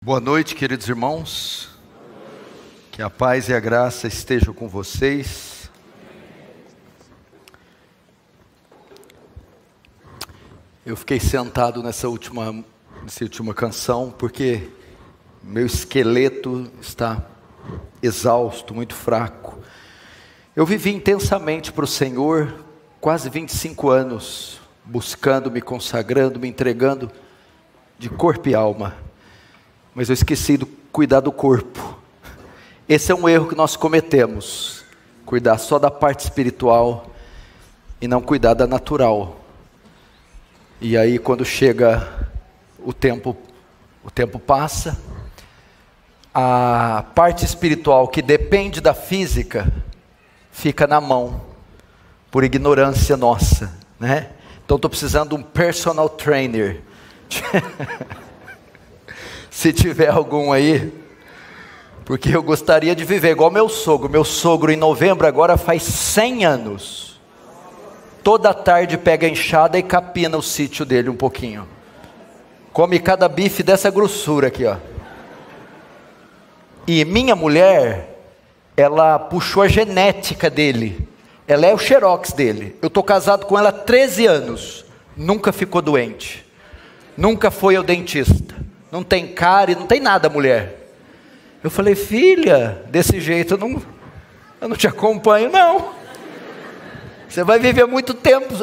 Boa noite, queridos irmãos. Que a paz e a graça estejam com vocês. Eu fiquei sentado nessa última canção porque meu esqueleto está exausto, muito fraco. Eu vivi intensamente para o Senhor quase 25 anos, buscando, me consagrando, me entregando de corpo e alma. Mas eu esqueci de cuidar do corpo. Esse é um erro que nós cometemos. Cuidar só da parte espiritual e não cuidar da natural. E aí quando chega o tempo passa, a parte espiritual que depende da física fica na mão, por ignorância nossa, né? Então estou precisando de um personal trainer. Se tiver algum aí, porque eu gostaria de viver igual meu sogro. Meu sogro em novembro agora faz 100 anos. Toda tarde pega a enxada e capina o sítio dele um pouquinho. Come cada bife dessa grossura aqui, ó. E minha mulher, ela puxou a genética dele. Ela é o xerox dele. Eu estou casado com ela há 13 anos. Nunca ficou doente. Nunca foi ao dentista. Não tem cárie, não tem nada, mulher. Eu falei, filha, desse jeito eu não te acompanho, não. Você vai viver muito tempo,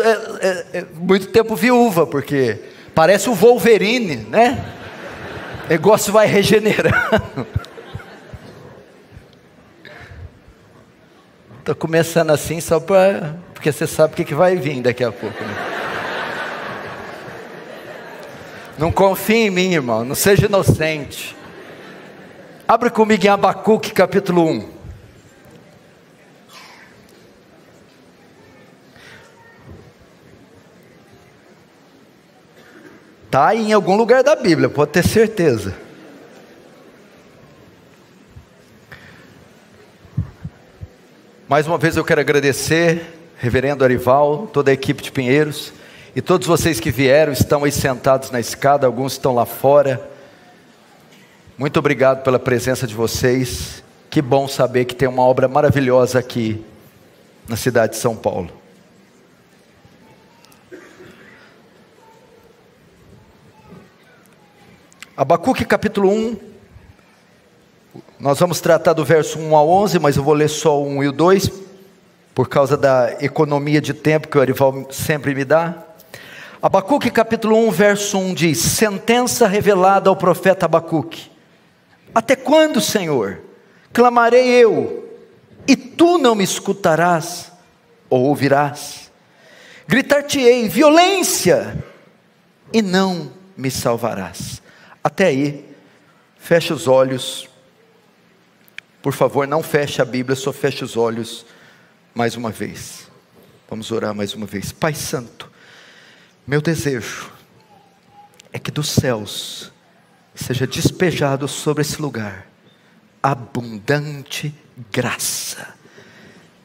muito tempo viúva, porque parece o Wolverine, né? O negócio vai regenerando. Estou começando assim só porque você sabe o que vai vir daqui a pouco, né? Não confie em mim, irmão, não seja inocente. Abre comigo em Abacuque capítulo 1. Está aí em algum lugar da Bíblia, pode ter certeza. Mais uma vez eu quero agradecer, reverendo Arival, toda a equipe de Pinheiros, e todos vocês que vieram, estão aí sentados na escada, alguns estão lá fora. Muito obrigado pela presença de vocês. Que bom saber que tem uma obra maravilhosa aqui na cidade de São Paulo. Abacuque capítulo 1. Nós vamos tratar do verso 1 a 11, mas eu vou ler só o 1 e o 2, por causa da economia de tempo que o Arival sempre me dá. Abacuque capítulo 1, verso 1 diz: sentença revelada ao profeta Abacuque. Até quando, Senhor, clamarei eu, e tu não me escutarás, ou ouvirás? Gritar-te-ei violência, e não me salvarás. Até aí, fecha os olhos. Por favor, não feche a Bíblia, só feche os olhos mais uma vez. Vamos orar mais uma vez. Pai Santo, meu desejo é que dos céus seja despejado sobre esse lugar abundante graça,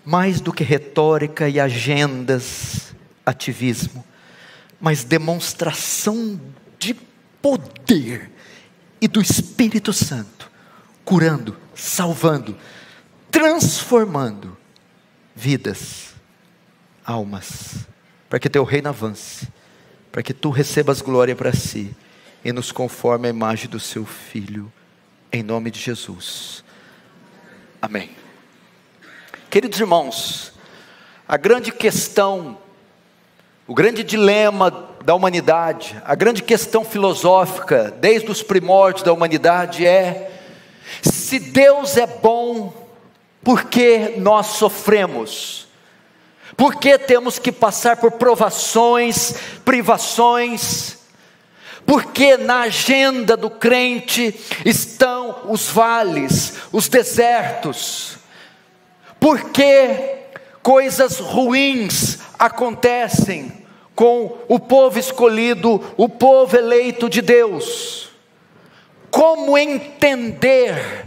mais do que retórica e agendas, ativismo, mas demonstração de poder e do Espírito Santo, curando, salvando, transformando vidas, almas, para que teu reino avance, para que tu recebas glória para si, e nos conforme a imagem do seu Filho, em nome de Jesus, amém. Queridos irmãos, a grande questão, o grande dilema da humanidade, a grande questão filosófica, desde os primórdios da humanidade é: se Deus é bom, por que nós sofremos? Por que temos que passar por provações, privações? Porque na agenda do crente estão os vales, os desertos? Por que coisas ruins acontecem com o povo escolhido, o povo eleito de Deus? Como entender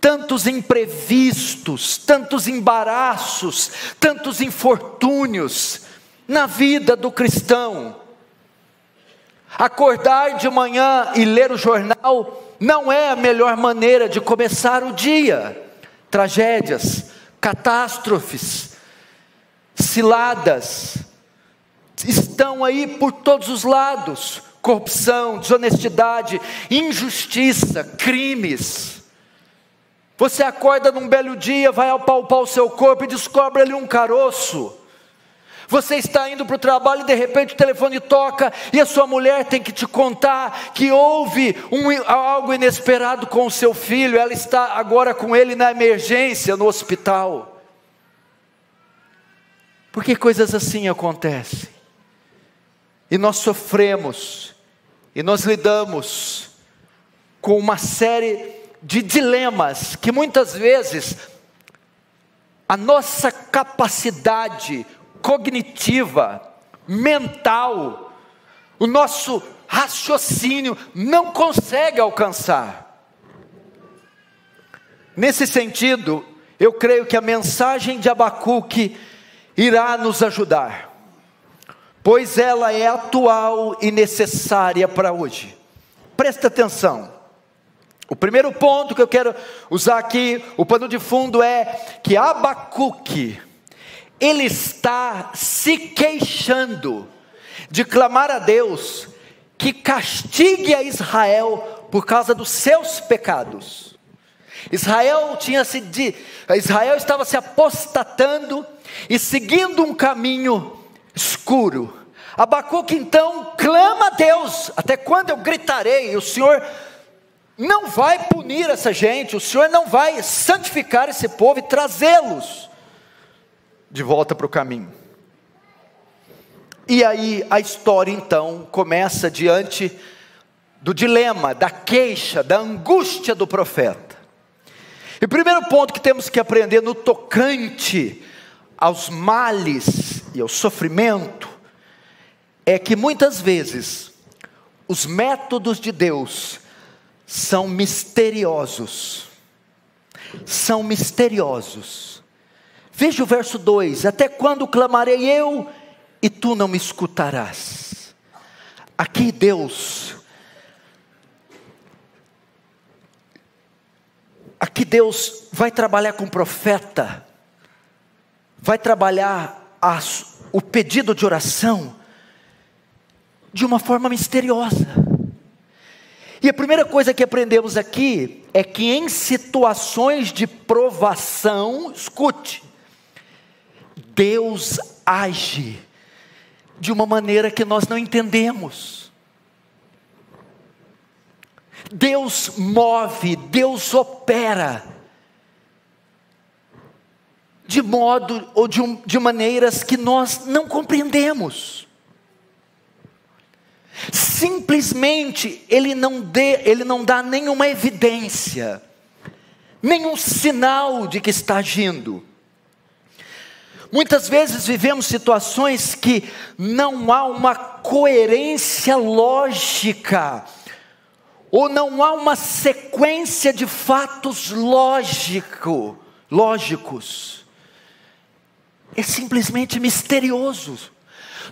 tantos imprevistos, tantos embaraços, tantos infortúnios na vida do cristão? Acordar de manhã e ler o jornal não é a melhor maneira de começar o dia. Tragédias, catástrofes, ciladas, estão aí por todos os lados. Corrupção, desonestidade, injustiça, crimes. Você acorda num belo dia, vai apalpar o seu corpo e descobre ali um caroço. Você está indo para o trabalho e de repente o telefone toca e a sua mulher tem que te contar que houve algo inesperado com o seu filho. Ela está agora com ele na emergência, no hospital. Por que coisas assim acontecem? E nós sofremos, e nós lidamos com uma série de dilemas que muitas vezes a nossa capacidade cognitiva, mental, o nosso raciocínio não consegue alcançar. Nesse sentido, eu creio que a mensagem de Abacuque irá nos ajudar, pois ela é atual e necessária para hoje. Presta atenção. O primeiro ponto que eu quero usar aqui, o pano de fundo, é que Abacuque, ele está se queixando de clamar a Deus que castigue a Israel por causa dos seus pecados. Israel estava se apostatando e seguindo um caminho escuro. Abacuque então clama a Deus: até quando eu gritarei? O Senhor não vai punir essa gente, o Senhor não vai santificar esse povo e trazê-los de volta para o caminho. E aí a história então começa diante do dilema, da queixa, da angústia do profeta. E o primeiro ponto que temos que aprender no tocante aos males e ao sofrimento é que muitas vezes os métodos de Deus são misteriosos. São misteriosos. Veja o verso 2: até quando clamarei eu e tu não me escutarás? Aqui Deus vai trabalhar com o profeta, vai trabalhar o pedido de oração de uma forma misteriosa. E a primeira coisa que aprendemos aqui é que em situações de provação, escute, Deus age de uma maneira que nós não entendemos. Deus move, Deus opera de modo ou de maneiras que nós não compreendemos. Simplesmente Ele não dá nenhuma evidência, nenhum sinal de que está agindo. Muitas vezes vivemos situações que não há uma coerência lógica, ou não há uma sequência de fatos lógicos. É simplesmente misterioso.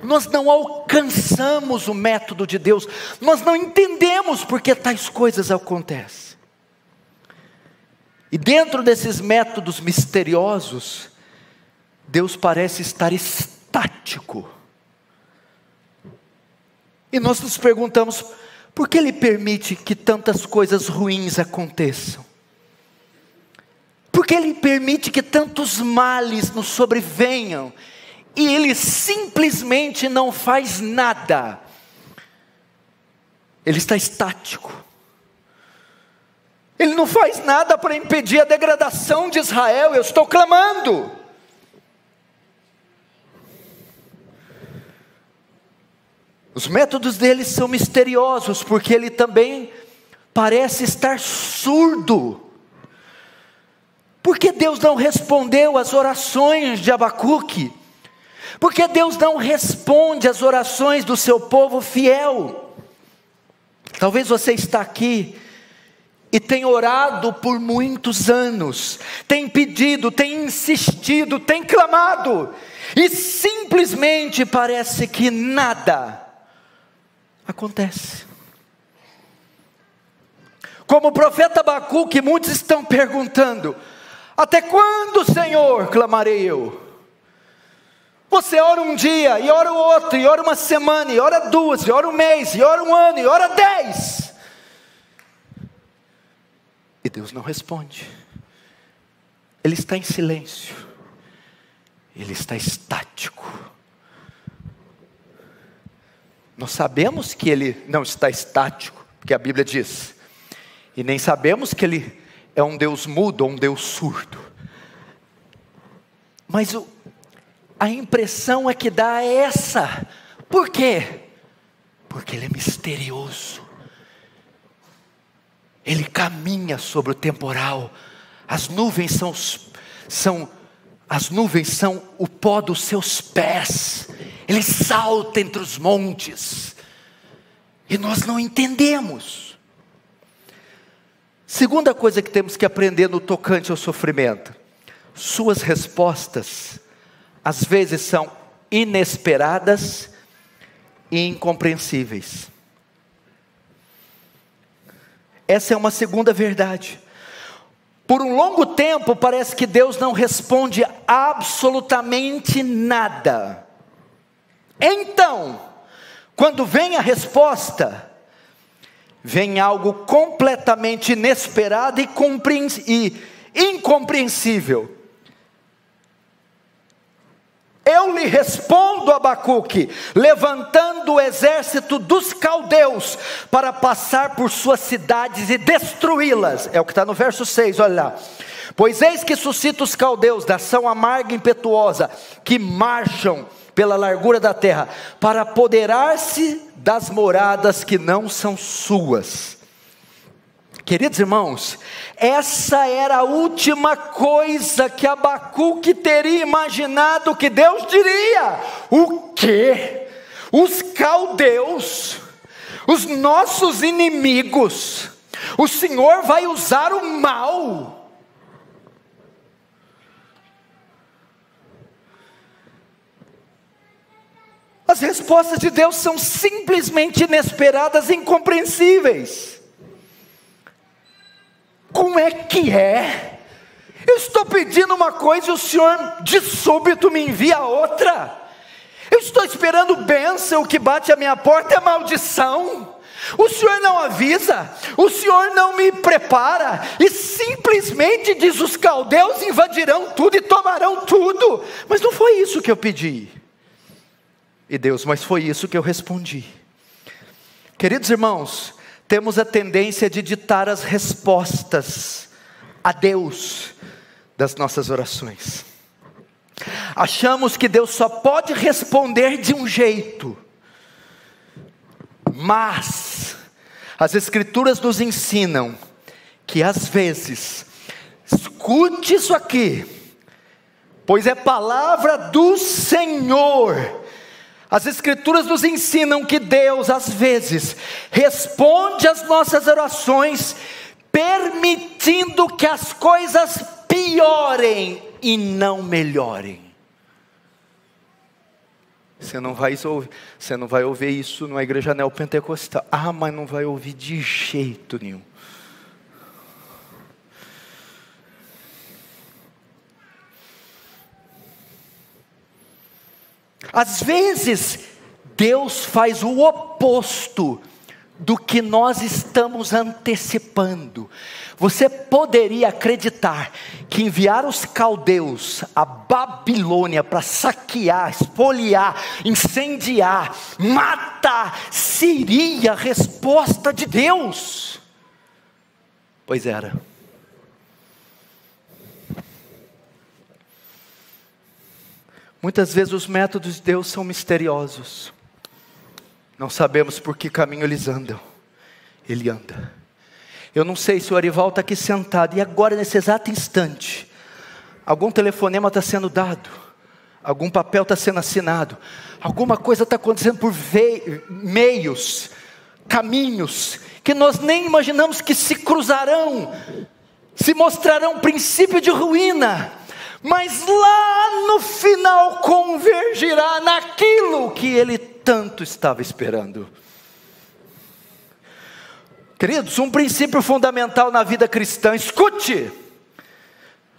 Nós não alcançamos o método de Deus, nós não entendemos porque tais coisas acontecem. E dentro desses métodos misteriosos, Deus parece estar estático. E nós nos perguntamos: por que Ele permite que tantas coisas ruins aconteçam? Por que Ele permite que tantos males nos sobrevenham? E Ele simplesmente não faz nada. Ele está estático. Ele não faz nada para impedir a degradação de Israel. Eu estou clamando. Os métodos dele são misteriosos, porque ele também parece estar surdo. Por que Deus não respondeu às orações de Abacuque? Por que Deus não responde às orações do seu povo fiel? Talvez você está aqui e tenha orado por muitos anos, tem pedido, tem insistido, tem clamado, e simplesmente parece que nada acontece. Como o profeta Abacuque, muitos estão perguntando: até quando, Senhor, clamarei eu? Você ora um dia, e ora o outro, e ora uma semana, e ora duas, e ora um mês, e ora um ano, e ora 10. E Deus não responde. Ele está em silêncio. Ele está estático. Nós sabemos que Ele não está estático, porque a Bíblia diz. E nem sabemos que Ele é um Deus mudo ou um Deus surdo. Mas a impressão é que dá essa. Por quê? Porque Ele é misterioso. Ele caminha sobre o temporal. As nuvens são o pó dos seus pés. Ele salta entre os montes. E nós não entendemos. Segunda coisa que temos que aprender no tocante ao sofrimento: suas respostas às vezes são inesperadas e incompreensíveis. Essa é uma segunda verdade. Por um longo tempo parece que Deus não responde absolutamente nada. Então, quando vem a resposta, vem algo completamente inesperado e incompreensível. Eu lhe respondo, Abacuque, levantando o exército dos caldeus para passar por suas cidades e destruí-las. É o que está no verso 6, olha lá. Pois eis que suscita os caldeus, nação amarga e impetuosa, que marcham pela largura da terra, para apoderar-se das moradas que não são suas. Queridos irmãos, essa era a última coisa que Abacuque teria imaginado que Deus diria. O quê? Os caldeus, os nossos inimigos, o Senhor vai usar o mal. As respostas de Deus são simplesmente inesperadas e incompreensíveis. Como é que é? Eu estou pedindo uma coisa e o Senhor de súbito me envia outra. Eu estou esperando bênção, o que bate à minha porta é maldição. O Senhor não avisa, o Senhor não me prepara, e simplesmente diz: os caldeus invadirão tudo e tomarão tudo. Mas não foi isso que eu pedi. E Deus: mas foi isso que eu respondi. Queridos irmãos, temos a tendência de ditar as respostas a Deus das nossas orações. Achamos que Deus só pode responder de um jeito. Mas as Escrituras nos ensinam que às vezes, escute isso aqui, pois é palavra do Senhor. As Escrituras nos ensinam que Deus, às vezes, responde às nossas orações, permitindo que as coisas piorem e não melhorem. Você não vai ouvir isso numa igreja neopentecostal. Ah, mas não vai ouvir de jeito nenhum. Às vezes, Deus faz o oposto do que nós estamos antecipando. Você poderia acreditar que enviar os caldeus à Babilônia para saquear, espoliar, incendiar, matar, seria a resposta de Deus? Pois era. Muitas vezes os métodos de Deus são misteriosos. Não sabemos por que caminho Ele anda. Eu não sei se o Arival está aqui sentado, e agora nesse exato instante, algum telefonema está sendo dado, algum papel está sendo assinado, alguma coisa está acontecendo por meios, caminhos, que nós nem imaginamos que se cruzarão, se mostrarão princípio de ruína, mas lá no final convergirá naquilo que ele tanto estava esperando. Queridos, um princípio fundamental na vida cristã, escute,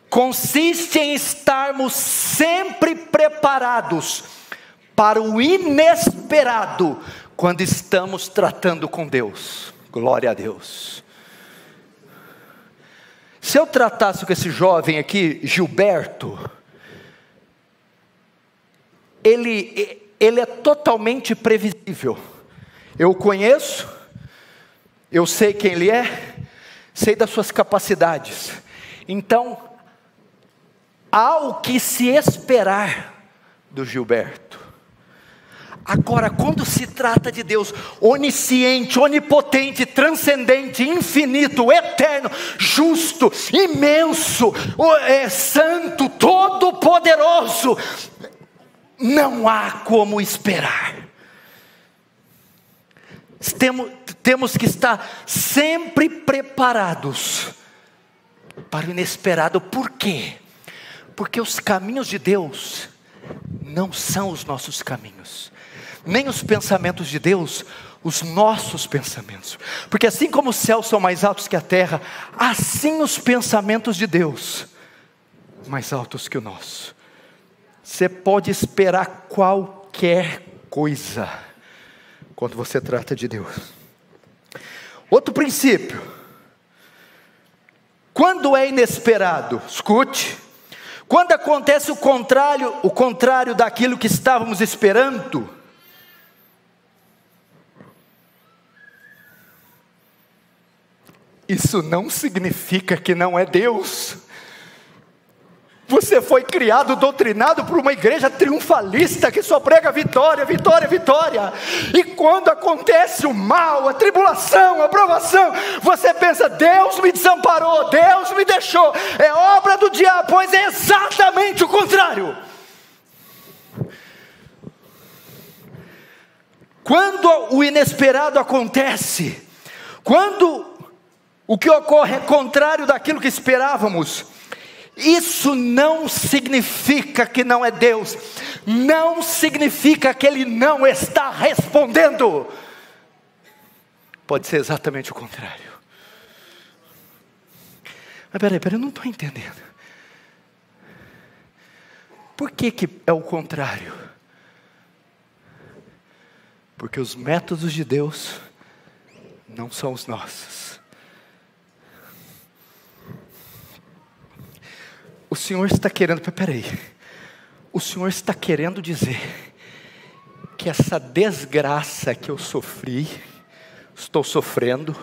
consiste em estarmos sempre preparados para o inesperado quando estamos tratando com Deus. Glória a Deus. Se eu tratasse com esse jovem aqui, Gilberto, ele é totalmente previsível. Eu o conheço, eu sei quem ele é, sei das suas capacidades. Então, há o que se esperar do Gilberto. Agora, quando se trata de Deus, onisciente, onipotente, transcendente, infinito, eterno, justo, imenso, santo, todo-poderoso, não há como esperar. Temos que estar sempre preparados para o inesperado. Por quê? Porque os caminhos de Deus não são os nossos caminhos, nem os pensamentos de Deus os nossos pensamentos. Porque assim como os céus são mais altos que a terra, assim os pensamentos de Deus mais altos que o nosso. Você pode esperar qualquer coisa quando você trata de Deus. Outro princípio: quando é inesperado, escute, quando acontece o contrário daquilo que estávamos esperando, isso não significa que não é Deus. Você foi criado, doutrinado por uma igreja triunfalista que só prega vitória, vitória, vitória. E quando acontece o mal, a tribulação, a provação, você pensa: Deus me desamparou, Deus me deixou, é obra do diabo. Pois é exatamente o contrário. Quando o inesperado acontece, quando o que ocorre é contrário daquilo que esperávamos, isso não significa que não é Deus, não significa que Ele não está respondendo. Pode ser exatamente o contrário. Mas peraí, eu não estou entendendo. Por que é o contrário? Porque os métodos de Deus não são os nossos. O Senhor está querendo, o Senhor está querendo dizer que essa desgraça que eu estou sofrendo,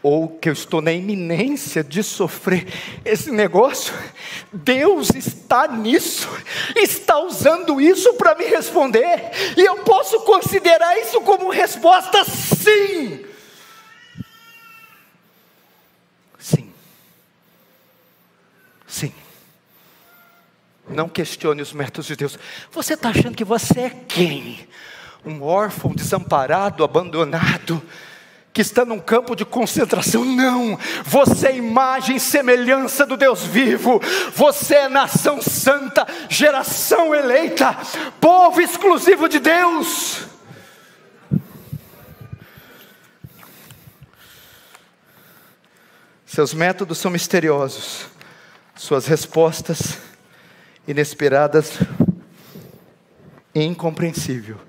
ou que eu estou na iminência de sofrer esse negócio, Deus está nisso, está usando isso para me responder, e eu posso considerar isso como resposta sim. Sim. Não questione os métodos de Deus. Você está achando que você é quem? Um órfão, desamparado, abandonado, que está num campo de concentração? Não, você é imagem e semelhança do Deus vivo. Você é nação santa, geração eleita, povo exclusivo de Deus. Seus métodos são misteriosos, suas respostas inesperadas e incompreensível.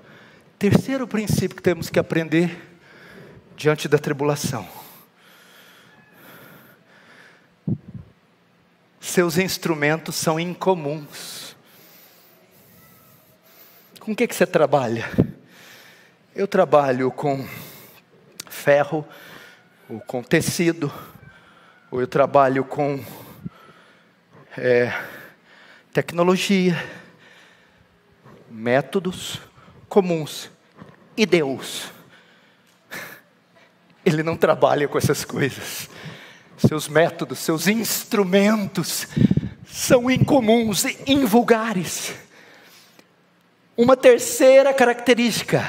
Terceiro princípio que temos que aprender diante da tribulação: seus instrumentos são incomuns. Com o que você trabalha? Eu trabalho com ferro, ou com tecido, ou eu trabalho com tecnologia, métodos comuns. E Deus, Ele não trabalha com essas coisas. Seus métodos, seus instrumentos são incomuns e invulgares. Uma terceira característica,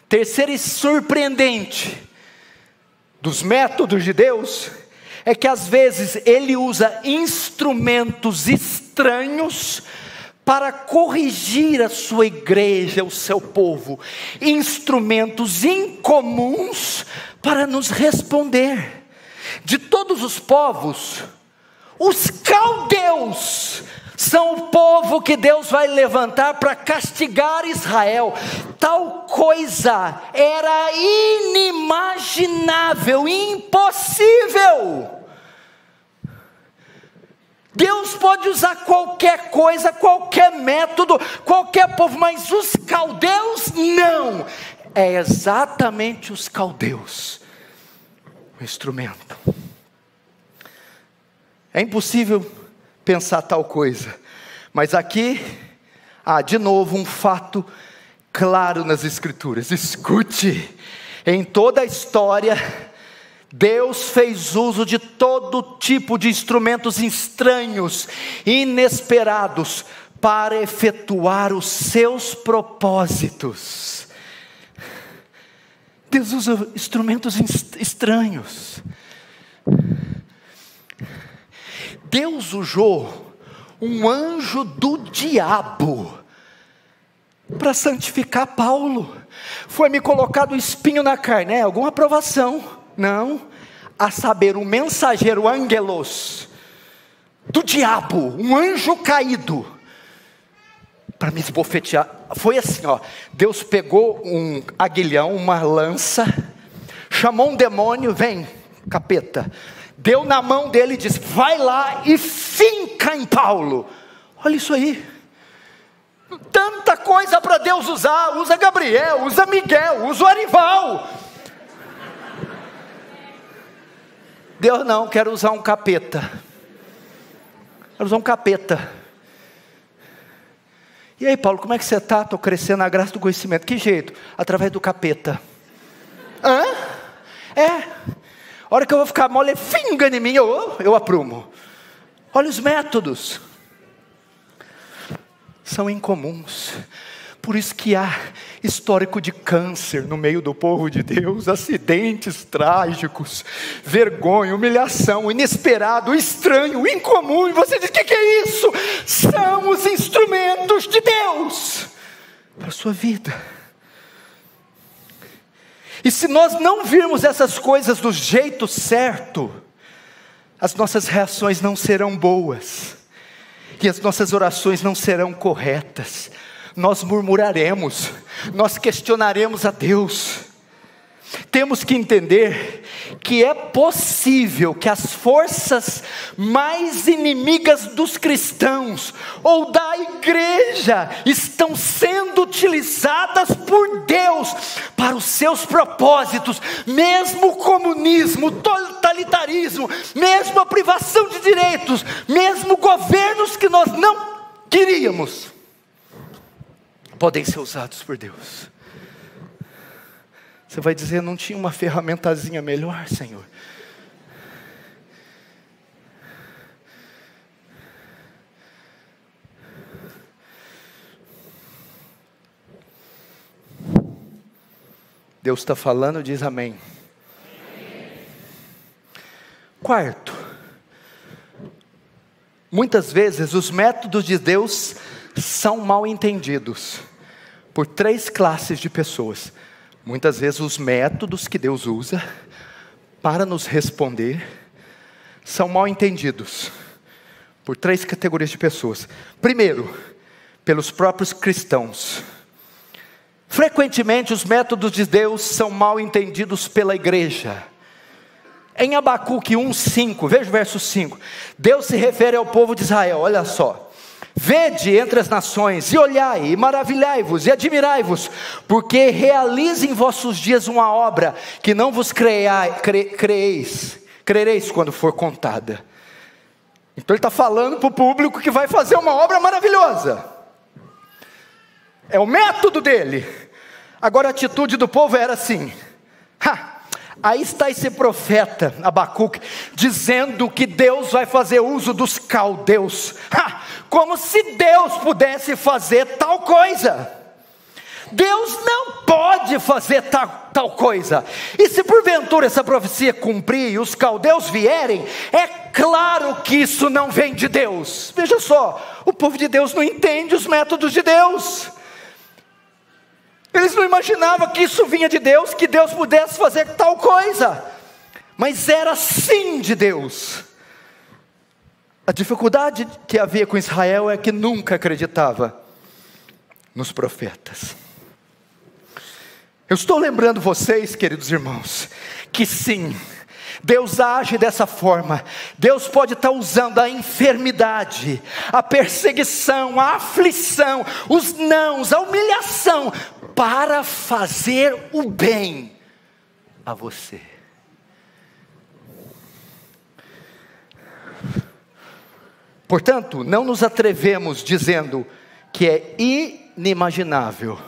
terceira e surpreendente dos métodos de Deus, é que às vezes Ele usa instrumentos estranhos para corrigir a sua igreja, o seu povo. Instrumentos incomuns para nos responder. De todos os povos, os caldeus são o povo que Deus vai levantar para castigar Israel. Tal coisa era inimaginável, impossível. Deus pode usar qualquer coisa, qualquer método, qualquer povo, mas os caldeus não. É exatamente os caldeus o instrumento. É impossível pensar tal coisa, mas aqui há de novo um fato claro nas Escrituras. Escute, em toda a história, Deus fez uso de todo tipo de instrumentos estranhos, inesperados, para efetuar os seus propósitos. Deus usa instrumentos estranhos. Deus usou um anjo do diabo para santificar Paulo. Foi-me colocado espinho na carne, alguma aprovação? Não, a saber, um mensageiro angelos do diabo, um anjo caído, para me esbofetear. Foi assim, Deus pegou um aguilhão, uma lança, chamou um demônio, vem, capeta, deu na mão dele e disse: vai lá e finca em Paulo. Olha isso aí, tanta coisa para Deus usar. Usa Gabriel, usa Miguel, usa o Arival. Deus não, quero usar um capeta. Quero usar um capeta. E aí, Paulo, como é que você está? Estou crescendo na graça do conhecimento. Que jeito? Através do capeta. Hã? A hora que eu vou ficar mole, finga em mim, eu aprumo. Olha os métodos. São incomuns. Por isso que há histórico de câncer no meio do povo de Deus, acidentes trágicos, vergonha, humilhação, inesperado, estranho, incomum. E você diz: o que é isso? São os instrumentos de Deus para a sua vida. E se nós não virmos essas coisas do jeito certo, as nossas reações não serão boas, e as nossas orações não serão corretas. Nós murmuraremos, nós questionaremos a Deus. Temos que entender que é possível que as forças mais inimigas dos cristãos ou da igreja estão sendo utilizadas por Deus para os seus propósitos. Mesmo o comunismo, totalitarismo, mesmo a privação de direitos, mesmo governos que nós não queríamos, podem ser usados por Deus. Você vai dizer: não tinha uma ferramentazinha melhor, Senhor? Deus está falando, diz amém. Quarto, muitas vezes os métodos de Deus são mal entendidos por três classes de pessoas. Muitas vezes os métodos que Deus usa para nos responder são mal entendidos por três categorias de pessoas. Primeiro, pelos próprios cristãos. Frequentemente os métodos de Deus são mal entendidos pela igreja. Em Abacuque 1:5, veja o verso 5. Deus se refere ao povo de Israel, olha só: vede entre as nações, e olhai, e maravilhai-vos, e admirai-vos, porque realize em vossos dias uma obra, que não vos crereis quando for contada. Então ele está falando para o público que vai fazer uma obra maravilhosa. É o método dele. Agora a atitude do povo era assim: aí está esse profeta Abacuque dizendo que Deus vai fazer uso dos caldeus, como se Deus pudesse fazer tal coisa. Deus não pode fazer tal coisa. E se porventura essa profecia cumprir e os caldeus vierem, é claro que isso não vem de Deus. Veja só, o povo de Deus não entende os métodos de Deus. Eles não imaginavam que isso vinha de Deus, que Deus pudesse fazer tal coisa, mas era sim de Deus. A dificuldade que havia com Israel é que nunca acreditava nos profetas. Eu estou lembrando vocês, queridos irmãos, que sim, Deus age dessa forma. Deus pode estar usando a enfermidade, a perseguição, a aflição, os nãos, a humilhação, para fazer o bem a você. Portanto, não nos atrevemos dizendo que é inimaginável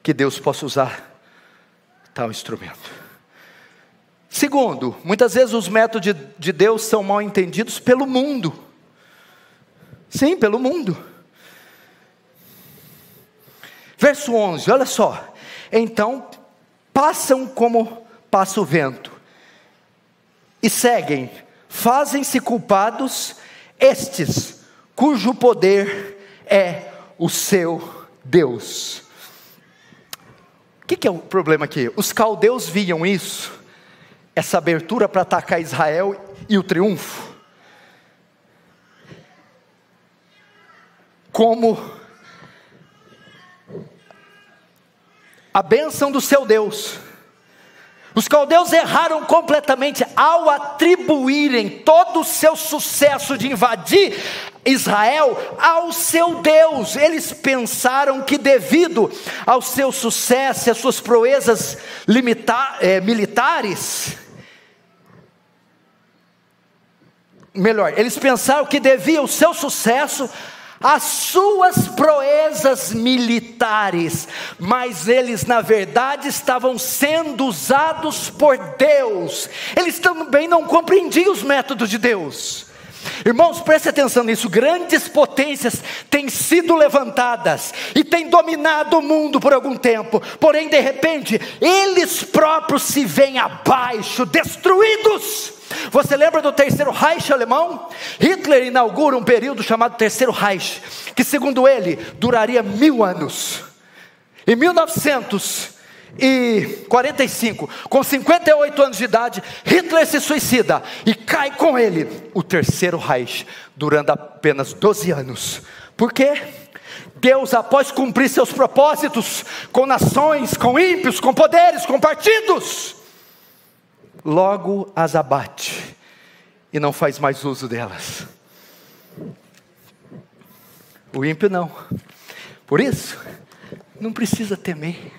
que Deus possa usar tal instrumento. Segundo, muitas vezes os métodos de Deus são mal entendidos pelo mundo. Sim, pelo mundo. Verso 11, olha só. Então, passam como passa o vento, e seguem, fazem-se culpados, estes, cujo poder é o seu Deus. O que é o problema aqui? Os caldeus viam isso, essa abertura para atacar Israel e o triunfo, como a bênção do seu Deus. Os caldeus erraram completamente ao atribuírem todo o seu sucesso de invadir Israel ao seu Deus. Eles pensaram que devido ao seu sucesso e às suas proezas militares, eles pensaram que devia o seu sucesso às suas proezas militares, mas eles na verdade estavam sendo usados por Deus. Eles também não compreendiam os métodos de Deus. Irmãos, preste atenção nisso. Grandes potências têm sido levantadas e têm dominado o mundo por algum tempo, porém de repente eles próprios se veem abaixo, destruídos. Você lembra do Terceiro Reich alemão? Hitler inaugura um período chamado Terceiro Reich, que segundo ele duraria 1000 anos. Em 1945, com 58 anos de idade, Hitler se suicida e cai com ele o Terceiro Reich, durando apenas 12 anos. Por quê? Deus, após cumprir seus propósitos com nações, com ímpios, com poderes, com partidos, logo as abate e não faz mais uso delas. O ímpio não. Por isso, não precisa temer.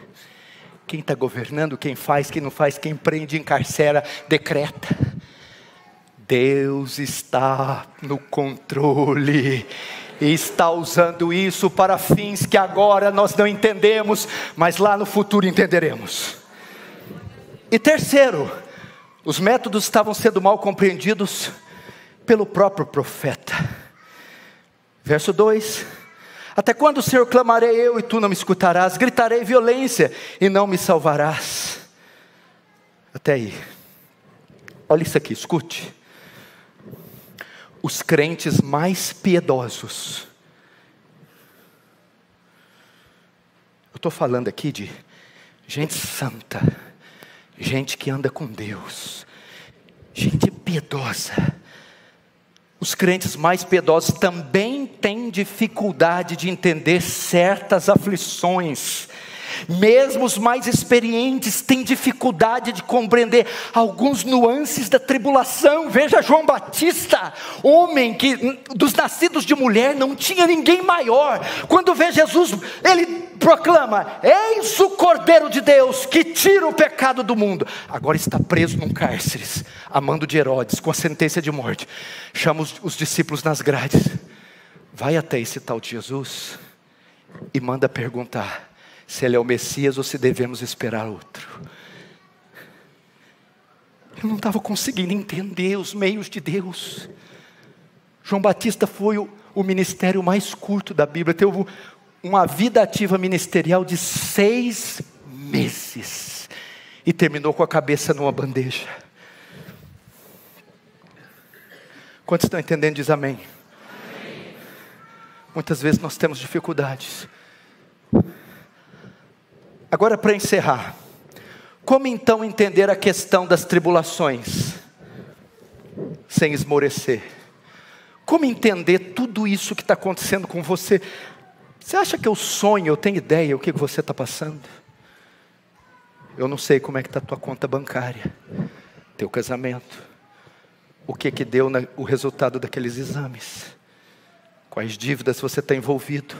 Quem está governando, quem faz, quem não faz, quem prende, encarcera, decreta. Deus está no controle e está usando isso para fins que agora nós não entendemos, mas lá no futuro entenderemos. E terceiro, os métodos estavam sendo mal compreendidos pelo próprio profeta. Verso 2: até quando, Senhor, clamarei eu e tu não me escutarás? Gritarei violência e não me salvarás? Até aí. Olha isso aqui, escute. Os crentes mais piedosos, eu estou falando aqui de gente santa, gente que anda com Deus, gente piedosa. Os crentes mais piedosos também têm dificuldade de entender certas aflições. Mesmo os mais experientes têm dificuldade de compreender alguns nuances da tribulação. Veja João Batista, homem que dos nascidos de mulher não tinha ninguém maior. Quando vê Jesus, ele proclama: eis o Cordeiro de Deus que tira o pecado do mundo. Agora está preso num cárcere, a mando de Herodes, com a sentença de morte. Chama os discípulos nas grades, vai até esse tal de Jesus e manda perguntar se ele é o Messias ou se devemos esperar outro. Eu não estava conseguindo entender os meios de Deus. João Batista foi o ministério mais curto da Bíblia. Teve uma vida ativa ministerial de 6 meses e terminou com a cabeça numa bandeja. Quantos estão entendendo? Diz amém. Amém. Muitas vezes nós temos dificuldades. Agora, para encerrar, como então entender a questão das tribulações sem esmorecer? Como entender tudo isso que está acontecendo com você? Você acha que eu sonho, eu tenho ideia o que você está passando? Eu não sei como é que está a tua conta bancária, teu casamento, o que deu o resultado daqueles exames, quais dívidas você está envolvido,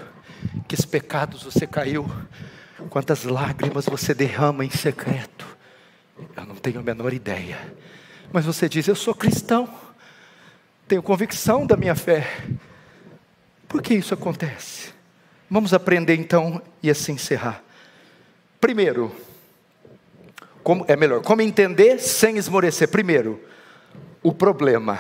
que pecados você caiu, quantas lágrimas você derrama em secreto. Eu não tenho a menor ideia, mas você diz: eu sou cristão, tenho convicção da minha fé. Por que isso acontece? Vamos aprender então e assim encerrar. Primeiro, como entender sem esmorecer? Primeiro, o problema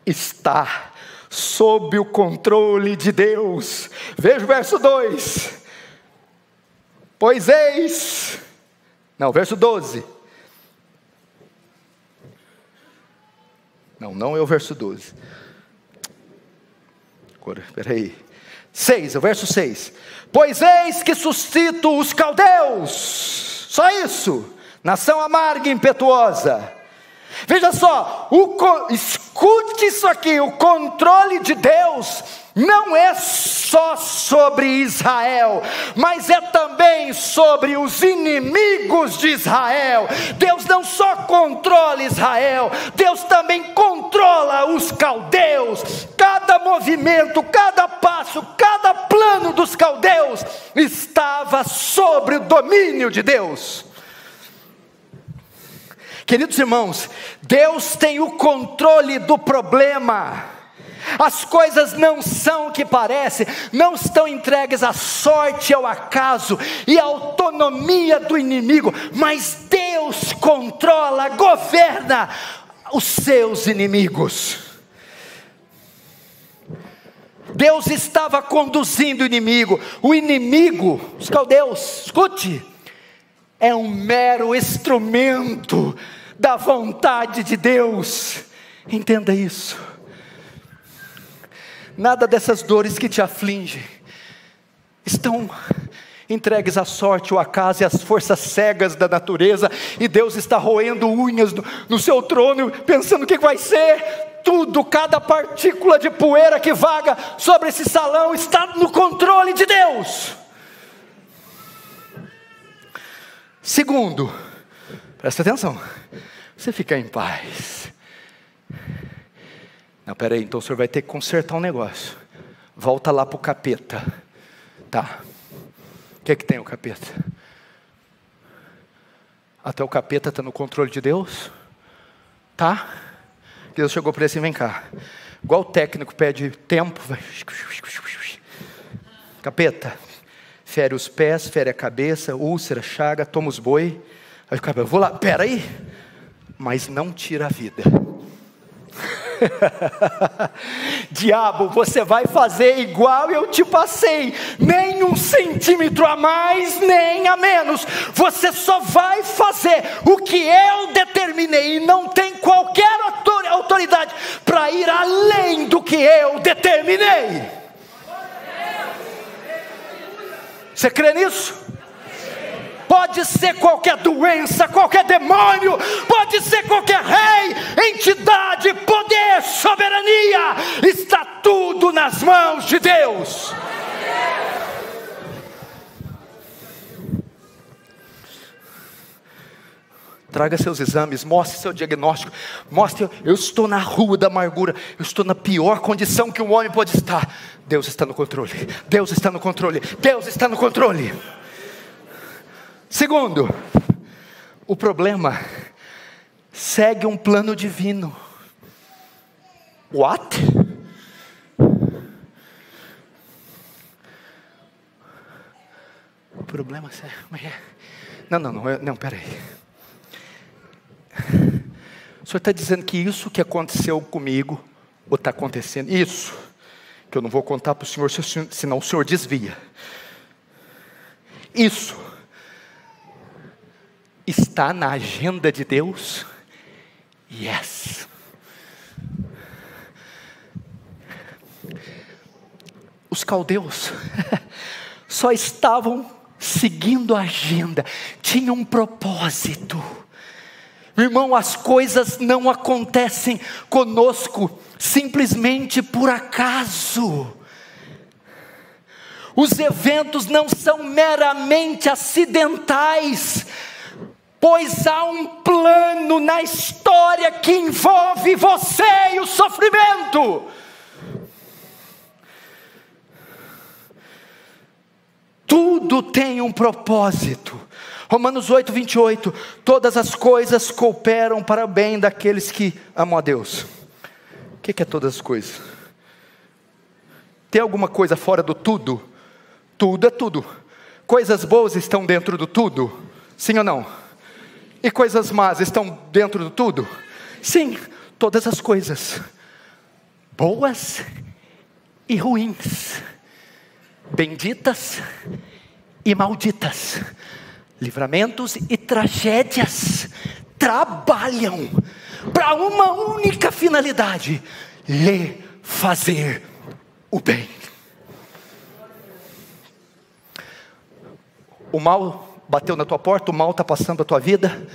está sob o controle de Deus. Veja o verso 2. Pois eis, verso 12. Não é o verso 12. Agora, espera aí. 6, é o verso 6. Pois eis que suscito os caldeus. Só isso. Nação amarga e impetuosa. Veja só, escute isso aqui, o controle de Deus não é só sobre Israel, mas é também sobre os inimigos de Israel. Deus não só controla Israel, Deus também controla os caldeus. Cada movimento, cada passo, cada plano dos caldeus estava sobre o domínio de Deus. Queridos irmãos, Deus tem o controle do problema. As coisas não são o que parecem, não estão entregues à sorte, ao acaso e à autonomia do inimigo, mas Deus controla, governa os seus inimigos. Deus estava conduzindo o inimigo, os caldeus, escute, é um mero instrumento da vontade de Deus. Entenda isso. Nada dessas dores que te afligem estão entregues à sorte, ao acaso e às forças cegas da natureza, e Deus está roendo unhas no seu trono, pensando o que vai ser. Tudo, cada partícula de poeira que vaga sobre esse salão está no controle de Deus. Segundo, presta atenção, você fica em paz. Não, peraí, então o senhor vai ter que consertar um negócio. Volta lá para o capeta. Tá, o que tem o capeta? Até o capeta está no controle de Deus? Tá? Deus chegou para ele assim: vem cá. Igual o técnico pede tempo, vai. Capeta, fere os pés, fere a cabeça, úlcera, chaga, toma os boi. Aí o capeta: vou lá, peraí, mas não tira a vida. Diabo, você vai fazer igual eu te passei, nem 1 centímetro a mais, nem a menos. Você só vai fazer o que eu determinei, e não tem qualquer autoridade para ir além do que eu determinei. Você crê nisso? Pode ser qualquer doença, qualquer demônio, pode ser qualquer rei, entidade, poder, soberania, está tudo nas mãos de Deus. Traga seus exames, mostre seu diagnóstico, mostre: eu estou na rua da amargura, eu estou na pior condição que um homem pode estar. Deus está no controle, Deus está no controle, Deus está no controle. Segundo, o problema segue um plano divino. What? O problema segue... Não, peraí. O senhor está dizendo que isso que aconteceu comigo, ou está acontecendo, isso, que eu não vou contar para o senhor, senão o senhor desvia. Isso está na agenda de Deus? Yes. Os caldeus só estavam seguindo a agenda, tinha um propósito. Irmão, as coisas não acontecem conosco simplesmente por acaso. Os eventos não são meramente acidentais, pois há um plano na história que envolve você e o sofrimento. Tudo tem um propósito. Romanos 8, 28, todas as coisas cooperam para o bem daqueles que amam a Deus. O que é todas as coisas? Tem alguma coisa fora do tudo? Tudo é tudo. Coisas boas estão dentro do tudo? Sim ou não? E coisas más estão dentro do tudo? Sim, todas as coisas. Boas e ruins. Benditas e malditas. Livramentos e tragédias trabalham para uma única finalidade: lhe fazer o bem. O mal bateu na tua porta, o mal está passando a tua vida,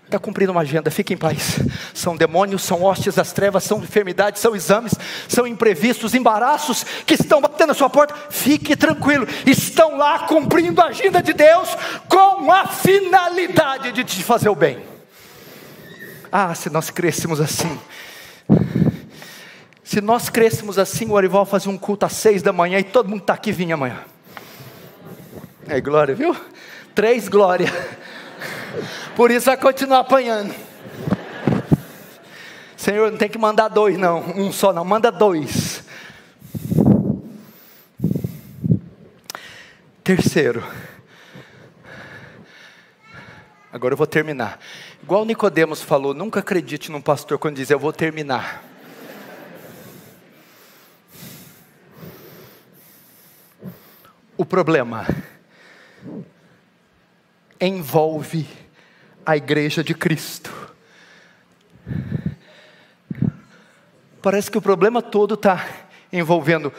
está cumprindo uma agenda, fique em paz. São demônios, são hostes das trevas, são enfermidades, são exames, são imprevistos, embaraços que estão batendo na sua porta. Fique tranquilo, estão lá cumprindo a agenda de Deus com a finalidade de te fazer o bem. Ah, se nós crescêssemos assim. Se nós crescêssemos assim, o Arival fazia um culto às 6 da manhã e todo mundo está aqui vinha amanhã. É glória, viu? 3 glória. Por isso vai continuar apanhando. Senhor, não tem que mandar 2 não, um só não, manda 2. Terceiro, agora eu vou terminar. Igual Nicodemos falou, nunca acredite num pastor quando diz eu vou terminar. O problema envolve a igreja de Cristo. Parece que o problema todo está envolvendo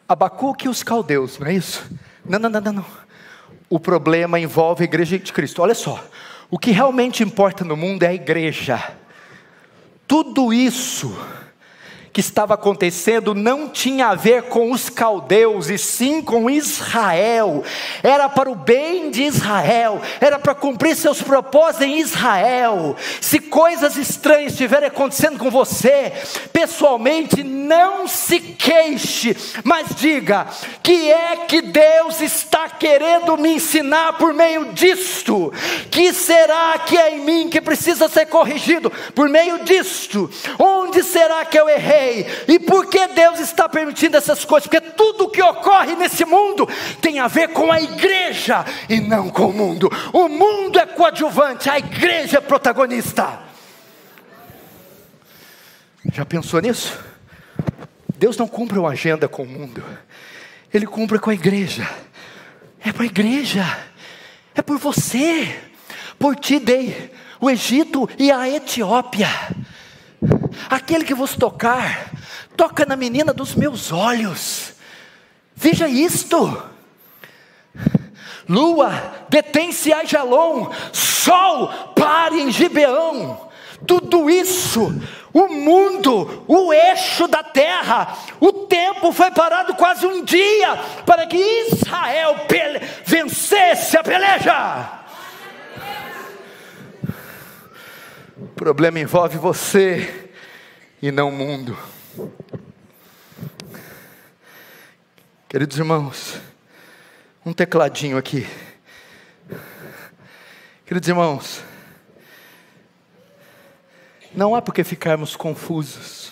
Abacuque e os caldeus, não é isso? Não. O problema envolve a igreja de Cristo. Olha só, o que realmente importa no mundo é a igreja. Tudo isso que estava acontecendo não tinha a ver com os caldeus, e sim com Israel. Era para o bem de Israel, era para cumprir seus propósitos em Israel. Se coisas estranhas estiverem acontecendo com você, pessoalmente, não se queixe, mas diga: que é que Deus está querendo me ensinar por meio disto? Que será que é em mim que precisa ser corrigido por meio disto? Onde será que eu errei? E por que Deus está permitindo essas coisas? Porque tudo que ocorre nesse mundo tem a ver com a igreja e não com o mundo. O mundo é coadjuvante, a igreja é protagonista. Já pensou nisso? Deus não cumpre uma agenda com o mundo, Ele cumpre com a igreja. É para a igreja, é por você. Por ti dei o Egito e a Etiópia. Aquele que vos tocar, toca na menina dos meus olhos. Veja isto. Lua, detém-se a Ajalon. Sol, pare em Gibeão. Tudo isso, o mundo, o eixo da terra, o tempo foi parado quase um dia para que Israel vencesse a peleja. O problema envolve você e não o mundo. Queridos irmãos, um tecladinho aqui. Queridos irmãos, não há por que ficarmos confusos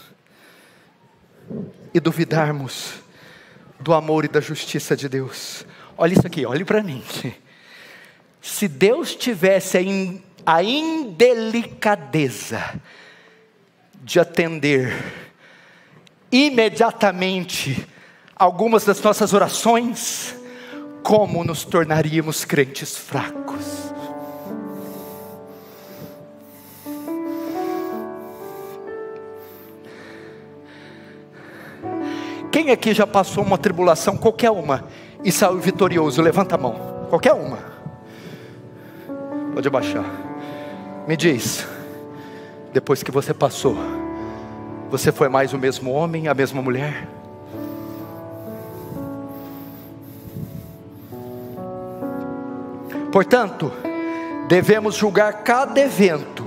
e duvidarmos do amor e da justiça de Deus. Olha isso aqui, olhe para mim. Se Deus tivesse a indelicadeza de atender imediatamente algumas das nossas orações, como nos tornaríamos crentes fracos? Quem aqui já passou uma tribulação, qualquer uma, e saiu vitorioso? Levanta a mão. qualquer uma. Pode abaixar. Me diz, depois que você passou, você foi mais o mesmo homem, a mesma mulher? Portanto, devemos julgar cada evento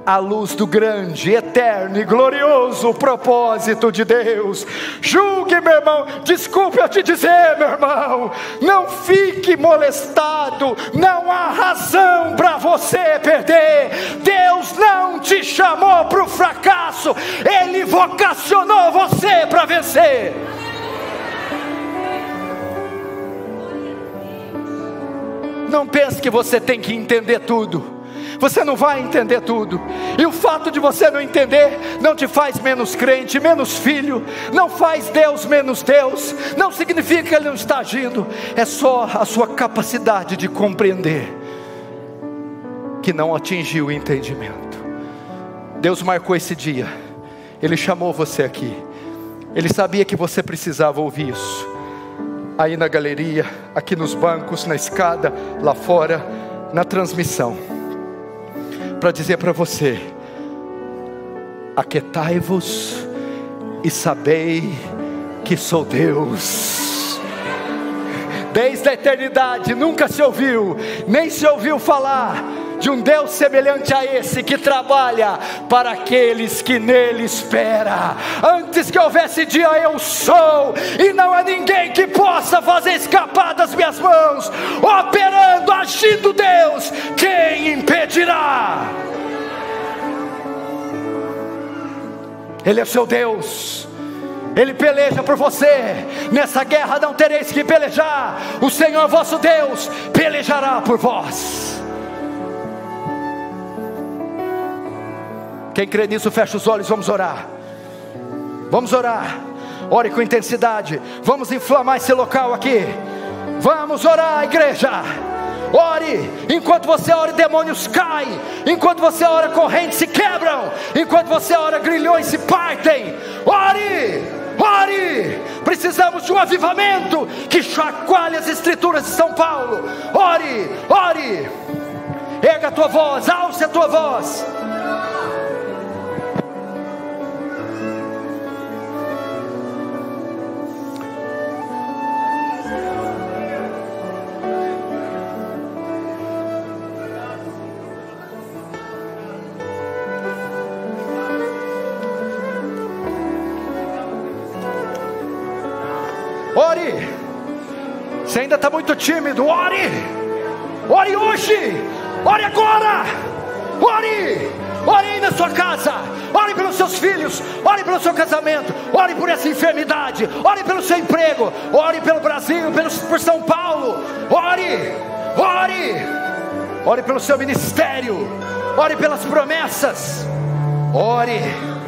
à luz do grande, eterno e glorioso propósito de Deus. Julgue, meu irmão. Desculpe eu te dizer, meu irmão, não fique molestado. Não há razão para você perder. Deus não te chamou para o fracasso, Ele vocacionou você para vencer. Não pense que você tem que entender tudo. Você não vai entender tudo. E o fato de você não entender não te faz menos crente, menos filho. Não faz Deus menos Deus. Não significa que Ele não está agindo. É só a sua capacidade de compreender que não atingiu o entendimento. Deus marcou esse dia. Ele chamou você aqui. Ele sabia que você precisava ouvir isso. Aí na galeria, aqui nos bancos, na escada, lá fora, na transmissão, para dizer para você: aquietai-vos e sabei que sou Deus. Desde a eternidade nunca se ouviu, nem se ouviu falar de um Deus semelhante a esse, que trabalha para aqueles que nele esperam. Antes que houvesse dia, eu sou, e não há ninguém que possa fazer escapar das minhas mãos. Operando, agindo Deus, quem impedirá? Ele é seu Deus. Ele peleja por você. Nessa guerra não tereis que pelejar. O Senhor vosso Deus pelejará por vós. Quem crê nisso, fecha os olhos, vamos orar. Vamos orar. Ore com intensidade. Vamos inflamar esse local aqui. Vamos orar, igreja. Ore. Enquanto você ora, demônios caem. Enquanto você ora, correntes se quebram. Enquanto você ora, grilhões se partem. Ore. Ore. Precisamos de um avivamento que chacoalhe as escrituras de São Paulo. Ore. Ore. Erga a tua voz. Alce a tua voz. Ore. Você ainda está muito tímido. Ore. Ore hoje. Ore agora. Ore. Ore aí na sua casa. Ore pelos seus filhos. Ore pelo seu casamento. Ore por essa enfermidade. Ore pelo seu emprego. Ore pelo Brasil, por São Paulo. Ore. Ore. Ore pelo seu ministério. Ore pelas promessas. Ore.